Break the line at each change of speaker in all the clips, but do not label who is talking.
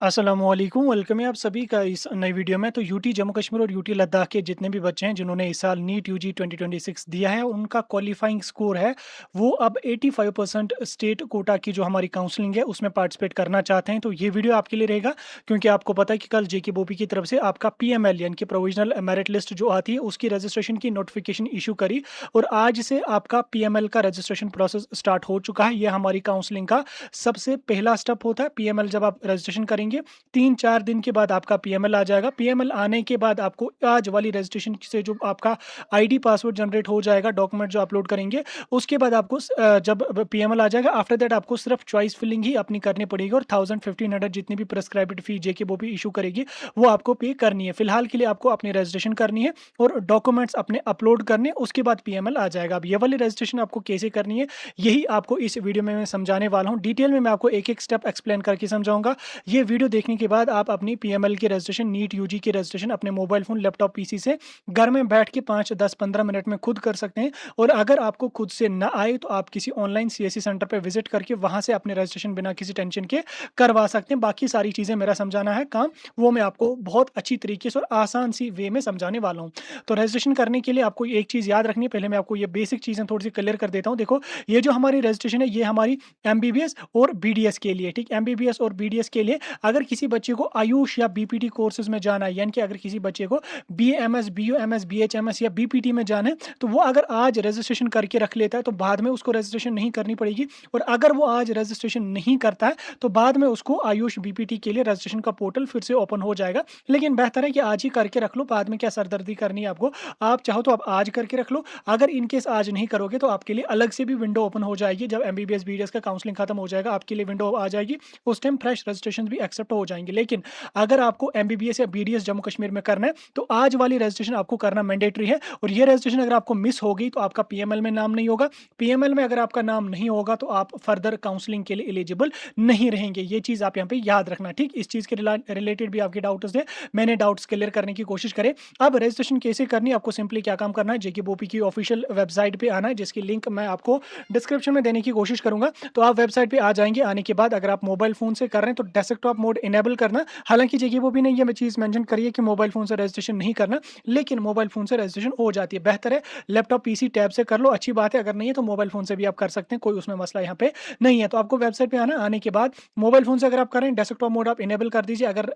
अस्सलामुअलैकुम वेलकम है आप सभी का इस नई वीडियो में। तो यूटी जम्मू कश्मीर और यूटी लद्दाख के जितने भी बच्चे हैं जिन्होंने इस साल नीट यूजी 2026 दिया है, उनका क्वालिफाइंग स्कोर है वो अब 85% स्टेट कोटा की जो हमारी काउंसलिंग है उसमें पार्टिसिपेट करना चाहते हैं। तो ये वीडियो आपके लिए रहेगा क्योंकि आपको पता है कि कल जेके बोपी की तरफ से आपका पीएमएल यानी कि प्रोविजनल मेरिट लिस्ट जो आती है उसकी रजिस्ट्रेशन की नोटिफिकेशन इशू करी और आज से आपका पीएमएल का रजिस्ट्रेशन प्रोसेस स्टार्ट हो चुका है। ये हमारी काउंसलिंग का सबसे पहला स्टेप होता है। पीएमएल जब आप रजिस्ट्रेशन करेंगे 3-4 दिन के बाद आपका पीएमएल आ जाएगा। पीएमएल आने के बाद आपको आज वाली रजिस्ट्रेशन से जो आपका आईडी पासवर्ड जनरेट हो जाएगा, डॉक्यूमेंट जो अपलोड करेंगे, उसके बाद आपको जब पीएमएल आ जाएगा आफ्टर दैट आपको सिर्फ चॉइस फिलिंग ही अपनी करनी पड़ेगी और 1000-1500 जितनी भी प्रिस्क्राइब्ड फी जेके वो भी इशू करेगी वो आपको पे करनी है। फिलहाल के लिए आपको अपनी रजिस्ट्रेशन करनी है और डॉक्यूमेंट्स अपने अपलोड करने, उसके बाद पीएमएल आ जाएगा। अब ये वाली रजिस्ट्रेशन आपको कैसे करनी है यही आपको इस वीडियो में मैं समझाने वाला हूँ। डिटेल में मैं आपको एक-एक स्टेप एक्सप्लेन करके समझाऊंगा। ये वीडियो देखने के बाद आप अपनी पीएमएल की रजिस्ट्रेशन, नीट यूजी की रजिस्ट्रेशन अपने मोबाइल फ़ोन, लैपटॉप, पीसी से घर में बैठ के 5, 10, 15 मिनट में खुद कर सकते हैं। और अगर आपको खुद से ना आए तो आप किसी ऑनलाइन सीएससी सेंटर पे विजिट करके वहाँ से अपने रजिस्ट्रेशन बिना किसी टेंशन के करवा सकते हैं। बाकी सारी चीज़ें मेरा समझाना है काम, वो मैं आपको बहुत अच्छी तरीके से और आसान सी वे में समझाने वाला हूँ। तो रजिस्ट्रेशन करने के लिए आपको एक चीज़ याद रखनी है, पहले मैं आपको ये बेसिक चीज़ें थोड़ी-सी क्लियर कर देता हूँ। देखो, ये जो हमारी रजिस्ट्रेशन है ये हमारी एमबीबीएस और बीडीएस के लिए, ठीक? एमबीबीएस और बीडीएस के लिए अगर किसी बच्चे को आयुष या बीपीटी कोर्सेज में जाना है, यानी कि अगर किसी बच्चे को बीएएमएस, बीयूएमएस, बीएचएमएस या बीपीटी में जाना है, तो वो अगर आज रजिस्ट्रेशन करके रख लेता है तो बाद में उसको रजिस्ट्रेशन नहीं करनी पड़ेगी। और अगर वो आज रजिस्ट्रेशन नहीं करता है तो बाद में उसको आयुष बीपीटी के लिए रजिस्ट्रेशन का पोर्टल फिर से ओपन हो जाएगा। लेकिन बेहतर है कि आज ही करके रख लो, बाद में क्या सरदर्दी करनी है आपको। आप चाहो तो आप आज करके रख लो, अगर इन केस आज नहीं करोगे तो आपके लिए अलग से भी विंडो ओपन हो जाएगी। जब एमबीबीएस बीडीएस का काउंसलिंग खत्म हो जाएगा आपके लिए विंडो आ जाएगी, उस टाइम फ्रेश रजिस्ट्रेशन भी एक्सेप्ट हो जाएंगे। लेकिन अगर आपको एमबीबीएस या बीडीएस जम्मू कश्मीर में करना है तो आज वाली रजिस्ट्रेशन आपको करना मैंडेटरी है। और ये रजिस्ट्रेशन अगर आपको मिस हो गई तो आपका पीएमएल में नाम नहीं होगा। पीएमएल में अगर आपका नाम नहीं होगा तो आप फर्दर काउंसलिंग के लिए एलिजिबल नहीं रहेंगे। ये चीज आप यहाँ पे याद रखना, ठीक? इस चीज के रिलेटेड भी आपके डाउट्स थे, मैंने डाउट्स क्लियर करने की कोशिश करे। अब रजिस्ट्रेशन कैसे करनी है, आपको सिंपली क्या काम करना है, जेके बोपी की ऑफिशियल वेबसाइट पे आना है, जिसकी लिंक मैं आपको डिस्क्रिप्शन में देने की कोशिश करूंगा। तो आप वेबसाइट पे आ जाएंगे। आने के बाद अगर आप मोबाइल फोन से कर रहे हैं तो डेस्कटॉप मोड इनेबल करना। हालांकि जेके बोपी ने ये चीज मेंशन करी है कि मोबाइल फोन से रजिस्ट्रेशन नहीं करना, लेकिन मोबाइल फोन से रजिस्ट्रेशन हो जाती है। बेहतर है लैपटॉप पीसी टैब से कर लो, अच्छी बात है। अगर नहीं है तो मोबाइल फोन से भी आप कर सकते हैं, कोई उसमें मसला यहाँ पे नहीं है। तो आपको वेबसाइट पे आना, आने के बाद मोबाइल फोन से अगर आप करें डेस्कटॉप मोड आप इनेबल कर दीजिए। अगर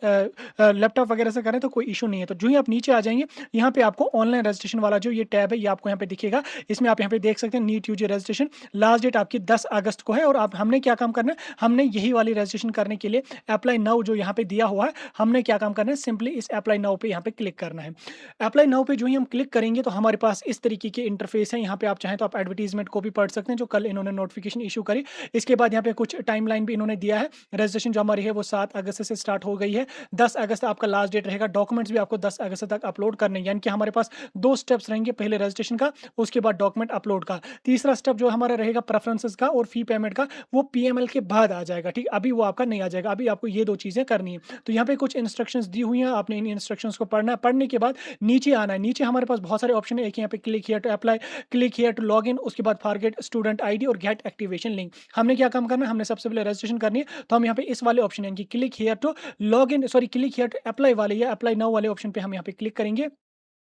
लैपटॉप वगैरह से करें तो कोई इशू नहीं है। तो जो ही आप नीचे आ जाएंगे, यहाँ पे आपको ऑनलाइन रजिस्ट्रेशन वाला जो ये टैब है ये आपको यहाँ पे दिखेगा। इसमें आप यहाँ पे देख सकते हैं NEET UG registration, last date आपकी 10 अगस्त को है। और आप हमने क्या काम करना है, हमने यही वाली रजिस्ट्रेशन करने के लिए अप्लाई नाउ जो यहाँ पे दिया हुआ है, हमने क्या काम करना है, सिंपली इस अप्लाई नाउ पे यहाँ पे क्लिक करना है। अप्लाई नाउ पे जो ही हम क्लिक करेंगे तो हमारे पास इस तरीके के इंटरफेस है। यहाँ पे आप चाहें तो आप एडवर्टीजमेंट को भी पढ़ सकते हैं जो कल इन्होंने नोटिफिकेशन इशू करी। इसके बाद यहाँ पे कुछ टाइमलाइन भी इन्होंने दिया है। रजिस्ट्रेशन जो हमारी है वो 7 अगस्त से स्टार्ट हो गई है, 10 अगस्त आपका लास्ट डेट रहेगा। डॉक्यूमेंट्स भी आपको 10 अगस्त तक अपलोड करने हैं, यानी कि हमारे पास 2 स्टेप्स रहेंगे, पहले रजिस्ट्रेशन का, उसके बाद डॉक्यूमेंट अपलोड का। तीसरा स्टेप जो हमारा रहेगा प्रेफरेंसेस का और फी पेमेंट का, वो पीएमएल के बाद आ जाएगा, ठीक? अभी वो आपका नहीं आ जाएगा, अभी आपको ये 2 चीजें करनी है। तो यहाँ पे कुछ इंस्ट्रक्शंस दी हुई हैं, आपने इन इंस्ट्रक्शंस को पढ़ना है। पढ़ने के बाद नीचे आना है। नीचे हमारे पास बहुत सारे ऑप्शन है। एक यहाँ पे click here to apply, click here to log in, उसके बाद फॉरगेट स्टूडेंट आईडी और गेट एक्टिवेशन लिंक। हमने क्या काम करना है, हमने सबसे पहले रजिस्ट्रेशन करनी है। तो हम यहाँ पे इस वाले ऑप्शन यानी कि click here to log in, sorry click here to apply वाले या अप्लाई नाउ वाले ऑप्शन पे हम यहाँ पे क्लिक करेंगे।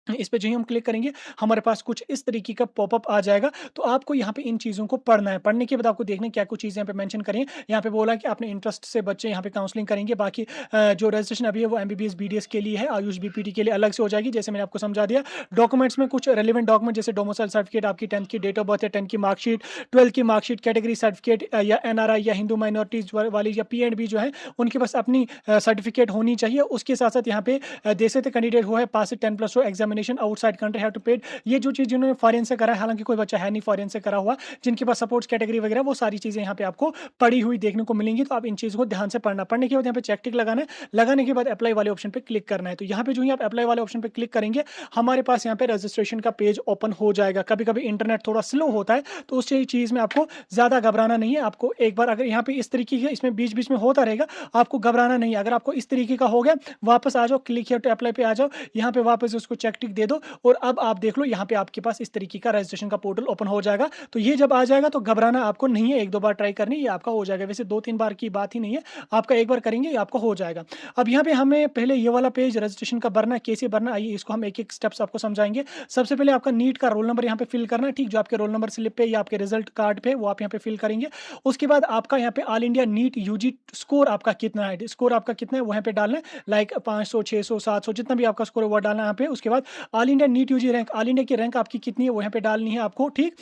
इस पे जो ही हम क्लिक करेंगे हमारे पास कुछ इस तरीके का पॉपअप आ जाएगा। तो आपको यहाँ पे इन चीज़ों को पढ़ना है। पढ़ने के बाद आपको देखना है क्या कुछ चीज़ें यहाँ पे मेंशन करें। यहाँ पे बोला कि अपने इंटरेस्ट से बच्चे यहाँ पे काउंसलिंग करेंगे। बाकी जो रजिस्ट्रेशन अभी है वो एमबीबीएस बीडीएस के लिए है, आयुष बीपीटी के लिए अलग से हो जाएगी, जैसे मैंने आपको समझा दिया। डॉक्यूमेंट्स में कुछ रेलिवेंट डॉक्यूमेंट जैसे डोमिसाइल सर्टिफिकेट, आपकी 10th की डेट ऑफ बर्थ या 10th की मार्कशीट, 12th की मार्कशीट, कैटेगरी सर्टिफिकेट या एनआरआई या हिंदू माइनॉरिटीज वाली या पीएंडबी जो है उनके पास अपनी सर्टिफिकेट होनी चाहिए। उसके साथ साथ यहाँ पे दे सकते कैंडिडेट हुआ है पास 10+2 examination outside country have to paid. ये जो चीज़ जिन्होंने फॉरेन से करा है, हालांकि कोई बच्चा है नहीं फॉरेन से करा हुआ, जिनके पास सपोर्ट्स कैटेगरी वगैरह, वो सारी चीज़ें यहाँ पे आपको पड़ी हुई देखने को मिलेंगी। तो आप इन चीज़ों को ध्यान से पढ़ना। पढ़ने के बाद यहाँ पे चेक टिक लगाना है। लगाने के बाद अप्लाई वाले ऑप्शन पे क्लिक करना है। तो यहाँ पे जो ही आप अप्लाई वाले ऑप्शन पे क्लिक करेंगे हमारे पास यहाँ पे रजिस्ट्रेशन का पेज ओपन हो जाएगा। कभी कभी इंटरनेट थोड़ा स्लो होता है तो उस चीज़ में आपको ज़्यादा घबराना नहीं है। आपको एक बार अगर यहाँ पे इस तरीके के इसमें बीच बीच में होता रहेगा, आपको घबराना नहीं है। अगर आपको इस तरीके का हो गया, वापस आ जाओ, क्लिक हियर टू अप्लाई पे आ जाओ, यहाँ पे वापस उसको चेक टिक दे दो और अब आप देख लो यहाँ पे आपके पास इस तरीके का रजिस्ट्रेशन का पोर्टल ओपन हो जाएगा। तो ये जब आ जाएगा तो घबराना आपको नहीं है, 1-2 बार ट्राई करनी, ये आपका हो जाएगा। वैसे 2-3 बार की बात ही नहीं है, आपका एक बार करेंगे ये आपका हो जाएगा। अब यहाँ पे हमें पहले ये वाला पेज रजिस्ट्रेशन का भरना, कैसे भरना, आइए इसको हम एक-एक स्टेप्स आपको समझाएँगे। सबसे पहले आपका नीट का रोल नंबर यहाँ पे फिल करना है, ठीक? जो आपके रोल नंबर स्लिप पे या आपके रिजल्ट कार्ड पे वो आप यहाँ पे फिल करेंगे। उसके बाद आपका यहाँ पे all India NEET UG score आपका कितना है, स्कोर आपका कितना है वो यहाँ पे डालना है। लाइक 500, 600, 700 जितना भी आपका स्कोर है वो डालना है यहाँ पे। उसके बाद all India NEET UG rank, all India की रैंक आपकी कितनी है वो यहाँ पे डालनी है आपको, ठीक?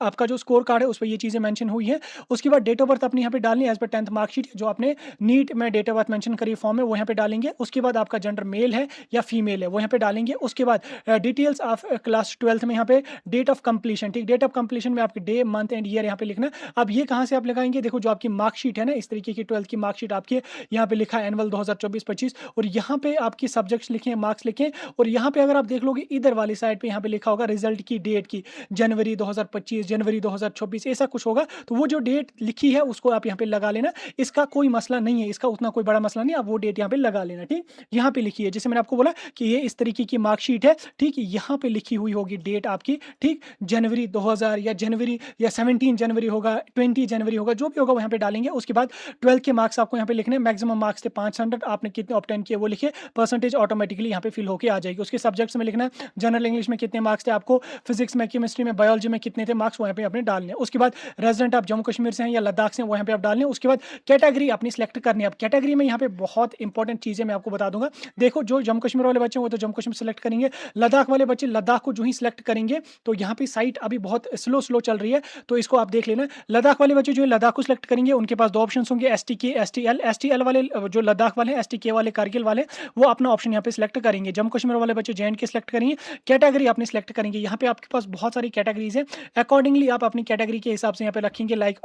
आपका जो स्कोर कार्ड है उस पे ये चीज़ें मेंशन हुई है। उसके बाद डेट ऑफ बर्थ अपनी यहाँ पे डालनी है एज़ पर 10th मार्कशीट, जो आपने नीट में डेट ऑफ बर्थ मेंशन करी फॉर्म में वो यहाँ पे डालेंगे। उसके बाद आपका जेंडर मेल है या फीमेल है वो यहाँ पे डालेंगे। उसके बाद डिटेल्स ऑफ क्लास 12th में यहाँ पे डेट ऑफ कंप्लीशन, ठीक? डेट ऑफ कंप्लीशन में आपके डे, मंथ एंड ईयर यहाँ पे लिखना है। अब ये कहाँ से आप लगाएंगे, देखो जो आपकी मार्कशीट है ना, इस तरीके की 12th की मार्कशीट आपकी यहाँ पे लिखा है एनुअल 2024-25 और यहाँ पे आपकी सब्जेक्ट्स लिखे, मार्क्स लिखे और यहाँ पे अगर आप देख लोगे इधर वाली साइड पे यहाँ पे लिखा होगा रिजल्ट की डेट की, जनवरी 2025, जनवरी 2024 ऐसा कुछ होगा। तो वो जो डेट लिखी है उसको आप यहाँ पे लगा लेना। इसका कोई मसला नहीं है, इसका उतना कोई बड़ा मसला नहीं है, आप वो डेट यहाँ पे लगा लेना, ठीक? यहाँ पे लिखी है, जैसे मैंने आपको बोला कि ये इस तरीके की मार्कशीट है, ठीक? यहाँ पे लिखी हुई होगी डेट आपकी, ठीक? जनवरी 2000 या जनवरी या 17 जनवरी होगा, 20 जनवरी होगा, जो भी होगा वो यहाँ पे डालेंगे। उसके बाद 12th के मार्क्स आपको यहाँ पे लिखने हैं, मैक्सिमम मार्क्स थे 500, आपने कितने ऑब्टेन किए वो लिखे, परसेंटेज ऑटोमेटिकली यहाँ पे फिल होके आ जाएगी। उसके सब्जेक्ट्स में लिखना है, जनरल इंग्लिश में कितने मार्क्स थे आपको, फिजिक्स में, केमिस्ट्री में, बायोलॉजी में कितने थे मार्क्स वो यहाँ पे आपने डालने हैं। उसके बाद रेजिडेंट आप जम्मू कश्मीर से हैं या लद्दाख से हैं वो यहाँ पे आप डालने हैं। उसके बाद कैटेगरी अपनी सिलेक्ट करनी है। अब कैटेगरी में यहाँ पे बहुत इंपॉर्टेंट चीज़ें मैं आपको बता दूंगा। देखो जो जम्मू कश्मीर वाले बच्चे हैं वो तो जम्मू कश्मीर सेलेक्ट करेंगे, लद्दाख वाले बच्चे लद्दाख को जो ही सिलेक्ट करेंगे तो यहाँ पे साइट अभी बहुत स्लो चल रही है तो इसको आप देख लेना। लद्दाख वाले बच्चे जो है लद्दाख को सिलेक्ट करेंगे, उनके पास 2 ऑप्शन होंगे, STK, STL। STL वाले जो लद्दाख वाले, STK वाले कारगिल वाले, वो अपना ऑप्शन यहाँ पे सिलेक्ट करेंगे। जम्मू कश्मीर वाले बच्चे JNK सिलेक्ट करेंगे, कैटेगरी अपनी सिलेक्ट करेंगे। यहाँ पे आपके पास बहुत सारी कैटेगरीज है, अकॉर्डिंगली आप अपनी कैटेगरी के हिसाब से यहाँ पे रखेंगे। लाइक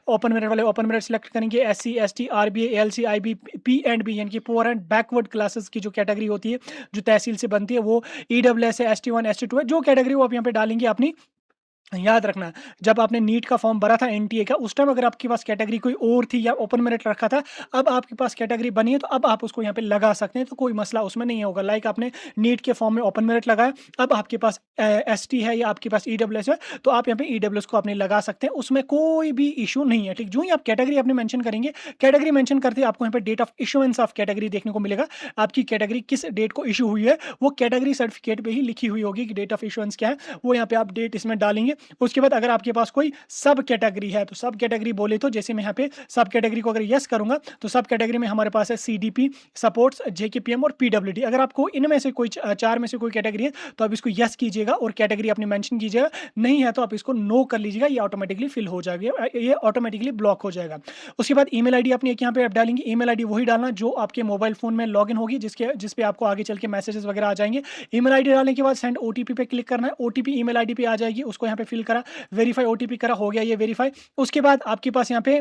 ओपन मेरिट वाले ओपन मेरिट सिलेक्ट करेंगे, SC, ST, RBA, ALC, IB, P&B यानी कि पुअर एंड बैकवर्ड क्लासेस की जो कैटेगरी होती है जो तहसील से बनती है वो EWS है, ST1, ST2 है, जो कैटेगरी वो आप यहाँ पे डालेंगे अपनी। याद रखना, जब आपने नीट का फॉर्म भरा था NTA का, उस टाइम अगर आपके पास कैटेगरी कोई और थी या ओपन मेरिट रखा था, अब आपके पास कैटेगरी बनी है तो अब आप उसको यहाँ पे लगा सकते हैं, तो कोई मसला उसमें नहीं होगा। लाइक आपने नीट के फॉर्म में ओपन मेरिट लगाया, अब आपके पास ST है या आपके पास EWS है, तो आप यहाँ पे EWS को अपने लगा सकते हैं, उसमें कोई भी इशू नहीं है, ठीक? जो ही आप कैटेगरी अपने मेंशन करेंगे, कैटेगरी मेंशन करते आपको यहाँ पे date of issuance of category देखने को मिलेगा। आपकी कैटेगरी किस डेट को इशू हुई है वो कैटेगरी सर्टिफिकेट पे ही लिखी हुई होगी कि डेट ऑफ इशुएंस क्या है, वो यहाँ पे आप डेट इसमें डालेंगे। उसके बाद अगर आपके पास कोई सब कैटेगरी है तो सब कैटेगरी बोले तो जैसे मैं यहाँ पे सब कैटेगरी को अगर यस करूंगा तो सब कैटेगरी में हमारे पास है CDP, सपोर्ट्स, JKPM और PWD। अगर आपको इनमें से कोई 4 में से कोई कैटेगरी है तो आप इसको यस कीजिएगा और कैटेगरी अपनी मेंशन कीजिएगा, नहीं है तो आप इसको नो कर लीजिएगा, ये ऑटोमेटिकली फिल हो जाएगा, ये ऑटोमेटिकली ब्लॉक हो जाएगा। उसके बाद ईमेल आईडी अपनी एक यहाँ पे आप डालेंगे, ईमेल आईडी वही डालना जो आपके मोबाइल फोन में लॉगिन होगी, जिस पे आपको आगे चल के मैसेजेस वगैरह आ जाएंगे। ईमेल आईडी डालने के बाद सेंड OTP पे क्लिक करना है, OTP ईमेल आईडी पे आ जाएगी, उसको यहाँ पे फिल करा, वेरीफाई OTP करा, हो गया ये वेरीफाई। उसके बाद आपके पास यहाँ पे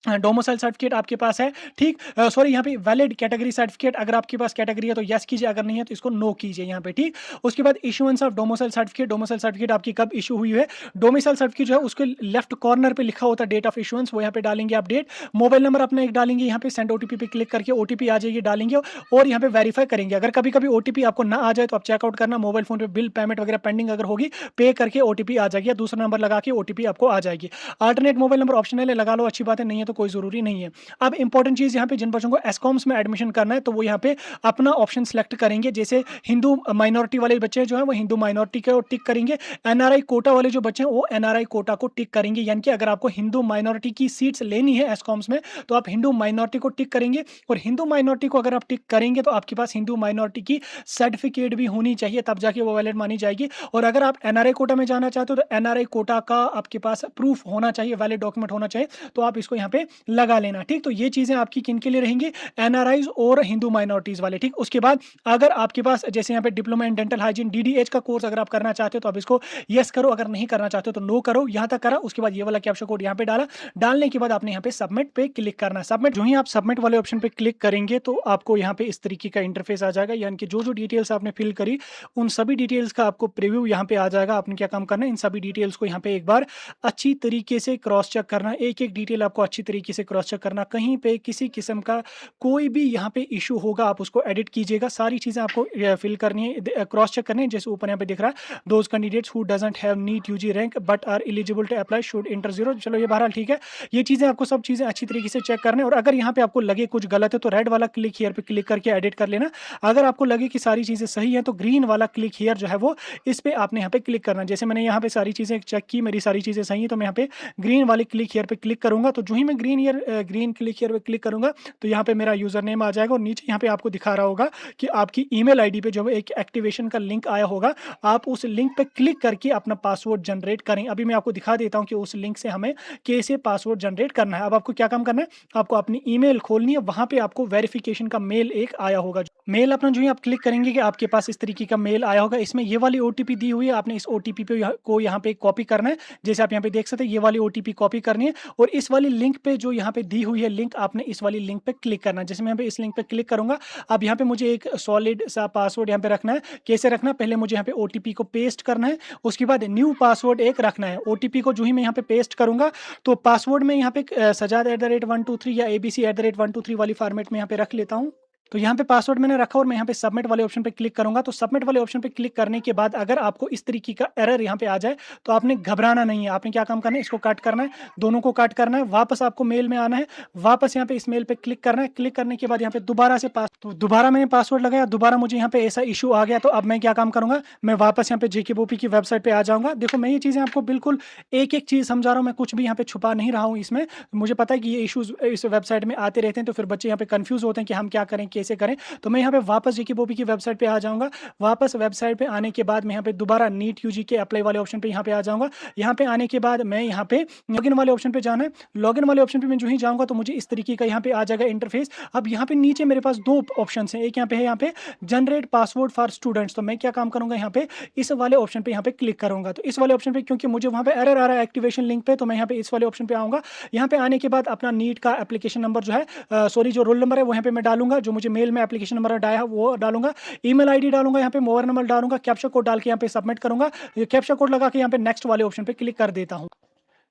डोमिसाइल सर्टिफिकेट आपके पास है, ठीक? सॉरी यहाँ पे वैलिड कैटेगरी सर्टिफिकेट, अगर आपके पास कैटेगरी है तो यस कीजिए, अगर नहीं है तो इसको नो कीजिए यहाँ पे, ठीक? उसके बाद issuance of domicile certificate, domicile certificate आपकी कब इशू हुई है, डोमिसाइल सर्टिफिकेट जो है उसके लेफ्ट कॉर्नर पे लिखा होता है डेट ऑफ इशुएंस, वो यहाँ पे डालेंगे आप डेट। मोबाइल नंबर अपना एक डालेंगे, यहाँ पे सेंड OTP पे क्लिक करके OTP आ जाएगी, डालेंगे और यहाँ पे वेरीफाई करेंगे। अगर कभी कभी OTP आपको ना आ जाए तो आप चेकआउट करना, मोबाइल फोन पे बिल पेमेंट वगैरह पेंडिंग अगर होगी, पे करके OTP आ जाएगी, दूसरा नंबर लगा के OTP आपको आ जाएगी। अल्टरनेट मोबाइल नंबर ऑप्शनल है, लगा लो, अच्छी बात है, नहीं है तो कोई जरूरी नहीं है। अब इंपॉर्टेंट चीज यहाँ पे जिन बच्चों को एस्कॉम्स में एडमिशन करना है तो वो यहाँ पे अपना ऑप्शन सेलेक्ट करेंगे। जैसे हिंदू माइनॉरिटी वाले बच्चे जो है वो हिंदू माइनॉरिटी को टिक करेंगे, NRI कोटा वाले जो बच्चे हैं वो NRI कोटा को टिक करेंगे। यानी कि अगर आपको हिंदू माइनॉरिटी की सीट्स लेनी है एस्कॉम्स में तो आप हिंदू माइनॉरिटी को टिक करेंगे, और हिंदू माइनॉरिटी को अगर आप टिक करेंगे तो आपके पास हिंदू माइनॉरिटी की सर्टिफिकेट भी होनी चाहिए, तब जाके वो वैलिड मानी जाएगी। और अगर आप NRI कोटा में जाना चाहते हो तो NRI कोटा का आपके पास प्रूफ होना चाहिए, वैलिड डॉक्यूमेंट होना चाहिए, तो आप इसको यहाँ पे लगा लेना, ठीक? तो ये चीजें आपकी किन के लिए रहेंगी, NRIs और हिंदू माइनॉरिटीज वाले, ठीक? उसके बाद अगर आपके पास जैसे यहाँ पे diploma in dental hygiene DDH का कोर्स अगर आप करना चाहते हो तो आप इसको यस करो, अगर नहीं करना चाहते हो तो नो करो। यहाँ तक करा, उसके बाद ये वाला कैप्चा कोड यहाँ पे डाला, डालने के बाद आपने यहाँ पे सबमिट पे क्लिक करना है। सबमिट जो ही आप सबमिट वाले ऑप्शन पे क्लिक करेंगे तो आपको यहाँ पे इस तरीके का इंटरफेस आ जाएगा, यानी कि जो जो डिटेल्स आपने फिल करी उन सभी डिटेल्स का आपको प्रीव्यू यहाँ पे आ जाएगा। आपने क्या काम करना है, इन सभी डिटेल्स को यहाँ पे एक बार अच्छी तरीके से क्रॉस चेक करना है, एक एक डिटेल आपको अच्छी तरीके से क्रॉस चेक करना, कहीं पे किसी किस्म का कोई भी यहाँ पे इश्यू होगा आप उसको एडिट कीजिएगा। सारी चीज़ें आपको फिल करनी है, क्रॉस चेक करनी है। जैसे ऊपर यहाँ पे दिख रहा है, those candidates who doesn't have NEET UG rank but are eligible to apply should enter 0। चलो ये बहरहाल ठीक है। ये चीज़ें आपको सब चीज़ें अच्छी तरीके से चेक करना है, और अगर यहाँ पे आपको लगे कुछ गलत है तो रेड वाला क्लिक हियर पे क्लिक करके एडिट कर लेना। अगर आपको लगे कि सारी चीज़ें सही है तो ग्रीन वाला क्लिक हियर जो है वो इस पे आपने यहाँ पे क्लिक करना है। जैसे मैंने यहाँ पे सारी चीज़ें चेक की, मेरी सारी चीज़ें सही हैं, तो मैं यहाँ पे ग्रीन वाले क्लिक हियर पे क्लिक करूँगा। तो जो ही मैं ग्रीन क्लिक हियर पे क्लिक करूँगा तो यहाँ पे मेरा यूज़र नेम आ जाएगा, और नीचे यहाँ पे आपको दिखा रहा होगा कि आपकी ईमेल आईडी पे जो है एक एक्टिवेशन का लिंक आया होगा। आप उस लिंक पे क्लिक करके अपना पासवर्ड जनरेट करें। अभी मैं आपको दिखा देता हूँ कि उस लिंक से हमें कैसे पासवर्ड जनरेट करना है। अब आपको क्या काम करना है, आपको अपनी ईमेल खोलनी है, वहाँ पे आपको वेरिफिकेशन का मेल एक आया होगा। मेल अपना जो ही आप क्लिक करेंगे कि आपके पास इस तरीके का मेल आया होगा। इसमें ये वाली ओटीपी दी हुई है, आपने इस ओटीपी पे को यहाँ पे कॉपी करना है। जैसे आप यहाँ पे देख सकते हैं, ये वाली ओटीपी कॉपी करनी है, और इस वाली लिंक पे जो यहाँ पे दी हुई है लिंक, आपने इस वाली लिंक पे क्लिक करना है। जैसे मैं यहाँ पे इस लिंक पे क्लिक करूँगा, अब यहाँ पे मुझे एक सॉलिड सा पासवर्ड यहाँ पे रखना है। कैसे रखना है, पहले मुझे यहाँ पे ओटीपी को पेस्ट करना है, उसके बाद न्यू पासवर्ड एक रखना है। ओटीपी को जो ही मैं यहाँ पे पेस्ट करूँगा तो पासवर्ड में यहाँ पे सजाद@123 या abc@123 वाली फॉर्मेट में यहाँ पे रख लेता हूँ। तो यहाँ पे पासवर्ड मैंने रखा, और मैं यहाँ पे सबमिट वाले ऑप्शन पे क्लिक करूँगा। तो सबमिट वाले ऑप्शन पे क्लिक करने के बाद अगर आपको इस तरीके का एरर यहाँ पे आ जाए तो आपने घबराना नहीं है। आपने क्या काम करना है, इसको कट करना है, दोनों को कट करना है, वापस आपको मेल में आना है, वापस यहाँ पे इस मेल पे क्लिक करना है। क्लिक करने के बाद यहाँ पे दोबारा से तो दोबारा मैंने पासवर्ड लगाया, दोबारा मुझे यहाँ पे ऐसा इशू आ गया। तो अब मैं क्या काम करूँगा, मैं वापस यहाँ पे जेकेबोपी की वेबसाइट पे आ जाऊँगा। देखो मैं ये चीज़ें आपको बिल्कुल एक-एक चीज़ समझा रहा हूँ, मैं कुछ भी यहाँ पे छुपा नहीं रहा हूँ इसमें। मुझे पता है कि ये इश्यूज़ इस वेबसाइट में आते रहते हैं, तो फिर बच्चे यहाँ पे कन्फ्यूज़ होते हैं कि हम क्या करें, कैसे करें। तो मैं यहाँ पे वापस जेकेबोपी की वेबसाइट पे आ जाऊँगा। वापस वेबसाइट पे आने के बाद मैं यहाँ पे दोबारा नीट यूजी के अप्लाई वाले ऑप्शन पे यहाँ पे आ जाऊँगा। यहाँ पे आने के बाद मैं यहाँ पे लॉगिन वाले ऑप्शन पे जाना है। लॉगिन वाले ऑप्शन पे मैं जो ही जाऊँगा तो मुझे इस तरीके का यहाँ पे आ जाएगा इंटरफेस। अब यहाँ पे नीचे मेरे पास 2 ऑप्शंस हैं। एक यहाँ पे जनरेट पासवर्ड फॉर स्टूडेंट्स। तो मैं क्या काम करूँगा, यहाँ पे इस वाले ऑप्शन पे यहाँ पे क्लिक करूँगा। तो इस वाले ऑप्शन पे क्योंकि मुझे वहाँ पे एरर आ रहा है एक्टिवेशन लिंक पे, तो मैं यहाँ पे इस वाले ऑप्शन पे आऊँगा। यहाँ पे आने के बाद अपना नीट का एप्लीकेशन नंबर जो है सॉरी जो रोल नंबर है वो यहाँ पे मैं डालूँगा। जो मुझे मेल में एप्लीकेशन नंबर डाला है वो डालूँगा। ईमेल आईडी डालूँगा, यहाँ पे मोबाइल नंबर डालूँगा, कैप्चा कोड डाल के यहाँ पे सबमिट करूँगा। ये कैप्चा कोड लगा के यहाँ पे नेक्स्ट वाले ऑप्शन पे क्लिक कर देता हूँ।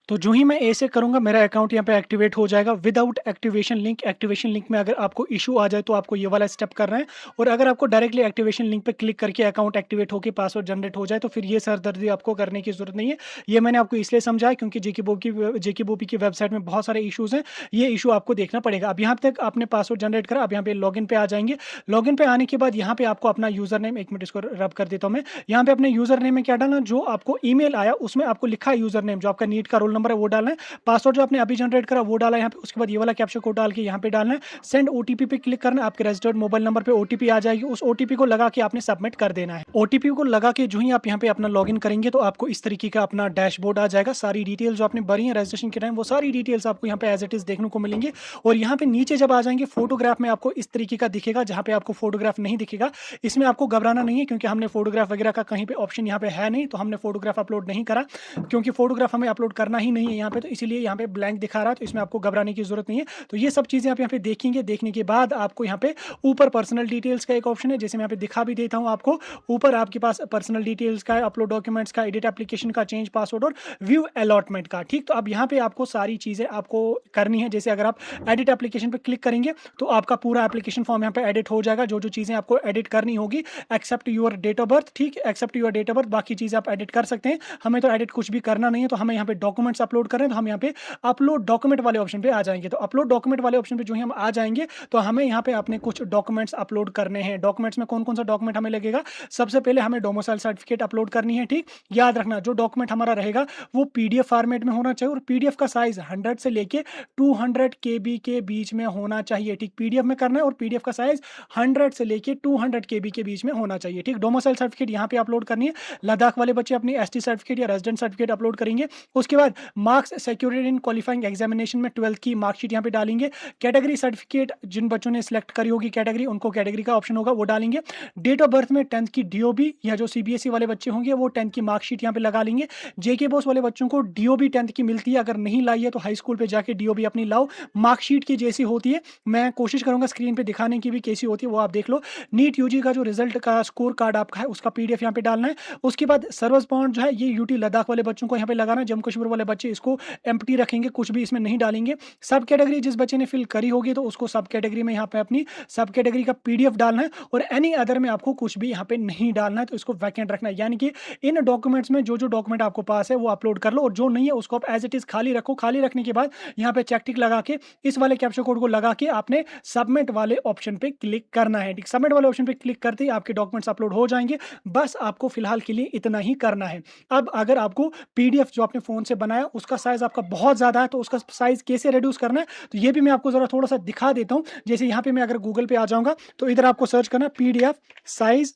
तो जो ही मैं ऐसे करूँगा मेरा अकाउंट यहाँ पे एक्टिवेट हो जाएगा without activation link. Activation link में अगर आपको इशू आ जाए तो आपको ये वाला स्टेप करना है, और अगर आपको डायरेक्टली एक्टिवेशन लिंक पे क्लिक करके अकाउंट एक्टिवेट होकर पासवर्ड जनरेट हो जाए तो फिर ये सरदर्दी आपको करने की ज़रूरत नहीं है। ये मैंने आपको इसलिए समझाया क्योंकि जेकेबोपी की वेबसाइट में बहुत सारे इशूज़ हैं, ये इशू आपको देखना पड़ेगा। अब यहाँ तक आपने पासवर्ड जनरेट करा, अब यहाँ पे लॉगिन पे आ जाएंगे। लॉगिन पे आने के बाद यहाँ पे आपको अपना यूज़र नेम, एक मिनट इसको रब कर देता हूँ मैं। यहाँ पे अपने यूज़र नेम में क्या डालना, जो आपको ईमेल आया उसमें आपको लिखा है यूज़र नेम, जो आपका नीट का रोल नंबर है वो डालना है। पासवर्ड जो आपने अभी जनरेट करा वो डाला यहाँ पे, उसके बाद ये वाला कैप्चा कोड डाल के यहाँ पे डालना है। सेंड ओटीपी पे क्लिक करना है, आपके रजिस्टर्ड मोबाइल नंबर पे ओटीपी आ जाएगी। उस ओटीपी को लगा के आपने सबमिट कर देना है। ओटीपी को लगा के जो ही आप यहाँ पे अपना लॉगिन करेंगे तो आपको इस तरीके का अपना डैशबोर्ड आ जाएगा। सारी डिटेल्स जो आपने भरी है रजिस्ट्रेशन के टाइम वो सारी डिटेल्स आपको यहाँ पे एज इट इज देखने को मिलेंगे। और यहाँ पे नीचे जब आ जाएंगे फोटोग्राफ में आपको इस तरीके का दिखेगा, जहाँ पे आपको फोटोग्राफ नहीं दिखेगा इसमें आपको घबराना नहीं है, क्योंकि हमने फोटोग्राफ वगैरह का कहीं पे ऑप्शन यहाँ पे है नहीं, तो हमने फोटोग्राफ अपलोड नहीं करा, क्योंकि फोटोग्राफ हमें अपलोड करना ही नहीं है यहाँ पे, तो इसीलिए यहाँ पे ब्लैंक दिखा रहा है। तो इसमें आपको घबराने की जरूरत नहीं है। तो ये सब चीजें आप यहाँ पे देखेंगे। देखने के बाद आपको यहाँ पे ऊपर पर्सनल डिटेल्स का एक ऑप्शन है, जैसे मैं यहाँ पे दिखा भी देता हूँ आपको। ऊपर आपके पास पर्सनल डिटेल्स का, अपलोड डॉक्यूमेंट्स का, एडिट एप्लीकेशन का, चेंज पासवर्ड और व्यू अलॉटमेंट का। ठीक, तो अब यहाँ पे आपको सारी चीजें आपको करनी है। जैसे अगर आप एडिट एप्लीकेशन पे क्लिक करेंगे तो आपका पूरा एप्लीकेशन फॉर्म यहाँ पे एडिट हो जाएगा। जो जो चीजें आपको एडिट करनी होगी except your date of birth, ठीक, except your date of birth, बाकी चीजें आप एडिट कर सकते हैं। हमें तो एडिट कुछ भी करना नहीं है। तो हमें यहाँ पे डॉक्यूमेंट्स अपलोड करें तो हम यहाँ पे अपलोड डॉक्यूमेंट वाले ऑप्शन पे आ जाएंगे। तो अपलोड डॉक्यूमेंट वाले ऑप्शन पे जो ही हम आ जाएंगे तो हमें यहाँ पे अपने कुछ डॉक्यूमेंट्स अपलोड करने हैं। डॉक्यूमेंट्स में कौन कौन सा डॉक्यूमेंट हमें लगेगा, सबसे पहले हमें डोमिसाइल सर्टिफिकेट अपलोड करनी है। ठीक, याद रखना जो डॉक्यूमेंट हमारा रहेगा वो पीडीएफ फॉर्मेट में होना चाहिए, और पीडीएफ का साइज 100 से लेके 200 केबी के बीच में होना चाहिए। ठीक, पीडीएफ में करना है, और पीडीएफ का साइज 100 से लेके 200 केबी के बीच में होना चाहिए। ठीक, डोमिसाइल सर्टिफिकेट यहाँ पे अपलोड करनी है। लद्दाख वाले बच्चे अपनी एसटी सर्टिफिकेट या रेजिडेंट सर्टिफिकेट अपलोड करेंगे। उसके बाद मार्क्स सिक्योर्ड इन क्वालिफाइंग एग्जामिनेशन में 12th की मार्कशीट यहाँ पे डालेंगे। कैटेगरी सर्टिफिकेट जिन बच्चों ने सिलेक्ट करी होगी कैटेगरी, उनको कैटेगरी का ऑप्शन होगा वो डालेंगे। डेट ऑफ बर्थ में 10th की डीओबी, या जो सीबीएसई वाले बच्चे होंगे वो 10th की मार्कशीट यहाँ पे लगा लेंगे। जेके बॉस वाले बच्चों को डीओबी 10th की मिलती है, अगर नहीं लाई है तो हाई स्कूल पे जाके डीओबी अपनी लाओ, मार्कशीट की जैसी होती है। मैं कोशिश करूंगा स्क्रीन पे दिखाने की भी कैसी होती है वो आप देख लो। नीट यूजी का जो रिजल्ट का स्कोर कार्ड आपका है उसका पीडीएफ यहाँ पे डालना है। उसके बाद सर्विस बॉन्ड जो है ये यूटी लद्दाख वाले बच्चों को यहाँ पे लगाना, जम्मू कश्मीर वाले बच्चे इसको एम्प्टी रखेंगे, कुछ भी इसमें नहीं डालेंगे। सब कैटेगरी जिस बच्चे ने फिल करी होगी तो उसको सब कैटेगरी में यहाँ पे अपनी सब कैटेगरी का पीडीएफ डालना है और एनी अदर में आपको कुछ भी यहाँ पे नहीं डालना है, तो इसको वैकेंट रखना है। यानी कि इन डॉक्यूमेंट्स में जो डॉक्यूमेंट आपको पास है वो अपलोड कर लो और जो नहीं है उसको आप एज इट इज खाली रखो। खाली रखने के बाद यहाँ पे चेक टिक लगा के इस वाले कैप्चा कोड को लगा के आपने सबमिट वाले ऑप्शन पे क्लिक करना है। ठीक, सबमिट वाले ऑप्शन पे क्लिक करते ही आपके डॉक्यूमेंट्स अपलोड हो जाएंगे। बस आपको फिलहाल के लिए इतना ही करना है। अब अगर आपको पीडीएफ जो आपने फोन से बनाया उसका साइज आपका बहुत ज्यादा है तो उसका साइज कैसे रिड्यूस करना है, तो ये भी मैं आपको जरा थोड़ा सा दिखा देता हूं। जैसे यहाँ पे मैं अगर गूगल पे आ जाऊंगा तो इधर आपको सर्च करना पीडीएफ साइज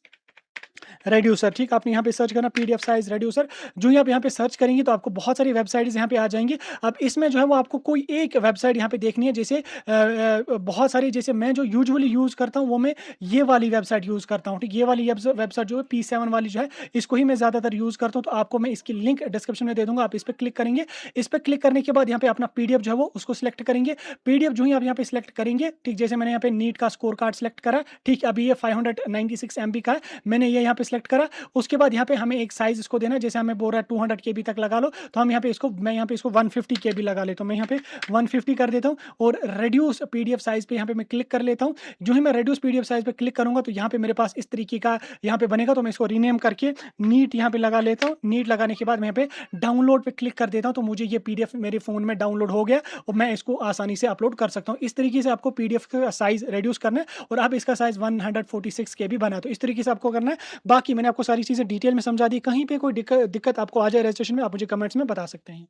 रेड्यूसर। ठीक, आपने यहाँ पे सर्च करना पीडीएफ साइज रेड्यूसर। जो ही आप यहाँ पे सर्च करेंगे तो आपको बहुत सारी वेबसाइट्स यहाँ पे आ जाएंगी। अब इसमें जो है वो आपको कोई एक वेबसाइट यहाँ पे देखनी है। जैसे बहुत सारी, जैसे मैं जो यूजुअली यूज करता हूँ वो मैं ये वाली वेबसाइट यूज करता हूँ। ठीक, ये वाली वेबसाइट जो है P7 वाली जो है इसको ही मैं ज्यादातर यूज करता हूँ। तो आपको मैं इसकी लिंक डिस्क्रिप्शन में दे दूंगा, आप इस पर क्लिक करेंगे। इस पर क्लिक करने के बाद यहाँ पे अपना पीडीएफ जो है वो उसको सिलेक्ट करेंगे। पीडीएफ जो ही आप यहाँ पे सिलेक्ट करेंगे, ठीक, जैसे मैंने यहाँ पे नीट का स्कोर कार्ड सिलेक्ट करा। ठीक, अभी ये 596 MB का है, मैंने ये यहाँ पे सिलेक्ट करा। उसके बाद यहाँ पे हमें एक साइज इसको देना है। जैसे हमें बोल रहा है 200 KB तक लगा लो, तो हम यहाँ पे इसको, मैं यहाँ पे इसको 150 KB लगा लेता हूँ। मैं यहाँ पे 150 कर देता हूँ और रेड्यूस पीडीएफ साइज पे यहाँ पे मैं क्लिक कर लेता हूँ। जो ही मैं रेड्यूस पीडीएफ साइज पे क्लिक करूंगा तो यहाँ पे मेरे पास इस तरीके का यहाँ पे बनेगा। तो मैं इसको रीनेम करके नीट यहाँ पे लगा लेता हूँ। नीट लगाने के बाद मैं यहाँ पे डाउनलोड पे क्लिक कर देता हूँ, तो मुझे ये पीडीएफ मेरे फोन में डाउनलोड हो गया और मैं इसको आसानी से अपलोड कर सकता हूँ। इस तरीके से आपको पीडीएफ का साइज रेड्यूस करना है और अब इसका साइज 146 KB बना है। तो इस तरीके से आपको करना है। बाकी मैंने आपको सारी चीजें डिटेल में समझा दी। कहीं पे कोई दिक्कत आपको आ जाए रजिस्ट्रेशन में, आप मुझे कमेंट्स में बता सकते हैं।